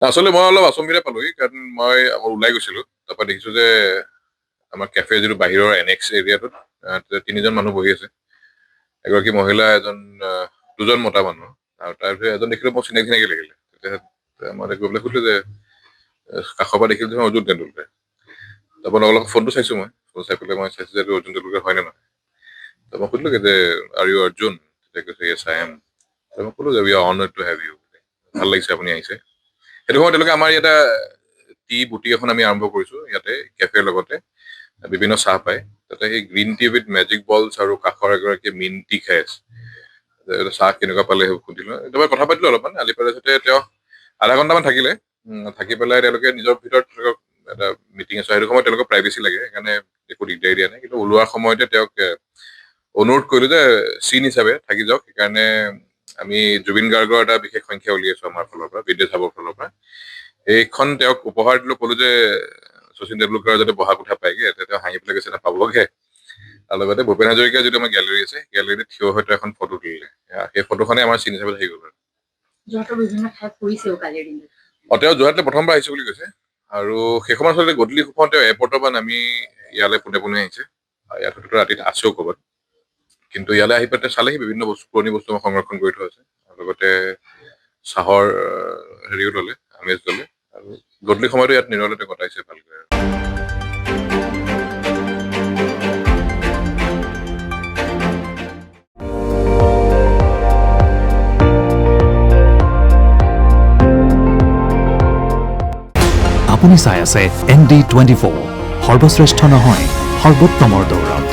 আচলতে মই অলপ আচম্বিতে পালোহি কাৰণ মই ওলাই গৈছিলো তাৰপৰা দেখিছো যে আমাৰ কেফে যিটো বাহিৰৰ এনেক্স এৰিয়াটোত তাতে তিনিজন মানুহ বহি আছে এগৰাকী মহিলা দুজন মতা মানুহ আৰু তাৰ ভিতৰত এজন দেখিলো মোৰ চিনাকি চিনাকি লাগিলে তেতিয়া মই গৈ পেলাই সুধিলো যে কাষৰ পৰা দেখিলো যে মই অৰ্জুন তেণ্ডুলকাৰ তাৰপৰা অলপ ফোনটো চাইছো মই ফোন চাই পেলাই মই চাইছো যে এইটো অৰ্জুন তেণ্ডুলকাৰ হয় নে নহয় তাৰপৰা মই সুধিলো যে আৰ ইউ অৰ্জুন তেতিয়া কৈছে য়েছ আই এম মই ক'লো যে we are honoured to have you ভাল লাগিছে আপুনি আহিছে সেইটো সময়ত তেওঁলোকে আমাৰ ইয়াতে টি বুটি এখন আমি আৰম্ভ কৰিছো ইয়াতে কেফেৰ লগতে বিভিন্ন চাহ পায় তাতে সেই গ্ৰীণ টি উইথ মেজিক বলছ আৰু কাষৰ এগৰাকী মিন টি খাই আছে চাহ কেনেকুৱা পালে সেইবোৰ সুধিলো তাৰপৰা কথা পাতিলো অলপমান আলি পালে যাতে তেওঁ আধা ঘণ্টামান থাকিলে থাকি পেলাই তেওঁলোকে নিজৰ ভিতৰত এটা মিটিং আছে সেইটো সময়ত তেওঁলোকৰ প্ৰাইভেচি লাগে সেইকাৰণে একো দিগদাৰি দিয়া নাই কিন্তু ওলোৱাৰ সময়তে তেওঁক অনুৰোধ কৰিলো যে চিন হিচাপে থাকি যাওক সেইকাৰণে আমি জুবিন গাৰ্গৰ এটা বিশেষ সংখ্যা উলিয়াইছো আমাৰ ফালৰ পৰা বিদ্যুৎ চাবৰ ফালৰ পৰা এইখন তেওঁক উপহাৰ দিলো ক'লো যে শচীন তেণ্ডুলকাৰ যাতে বহা কোঠা পায়গে তেওঁ হাঁহি পেলাই গৈছে পাবগে আৰু লগতে ভূপেন হাজৰিকাৰ যিটো আমাৰ গেলেৰী আছে গেলেৰীত থিয় হৈ এখন ফটো তুলিলে সেই ফটোখনে আমাৰ চিন হিচাপে থাকি গ'ল তেওঁ যোৰহাটলৈ প্ৰথমবাৰ আহিছো বুলি কৈছে আৰু সেই সময়ত আচলতে গধূলি সময়ত তেওঁ এয়াৰপৰ্টৰ পৰা নামি ইয়ালৈ পোনে পোনে আহিছে ইয়াত হয়তো ৰাতিত আছেও ক'ৰবাত কিন্তু ইয়ালৈ আহি পেলাই চালেহি বিভিন্ন বস্তু পুৰণি বস্তু মই সংৰক্ষণ কৰি থোৱা আছে আৰু লগতে চাহৰ হেৰিও ল'লে আমেজ ল'লে আৰু গধূলি সময়তো ইয়াত নিৰলতে কটাইছে ভালকৈ আপুনি চাই আছে ND24 সৰ্বশ্ৰেষ্ঠ নহয় সৰ্বোত্তমৰ দৌৰত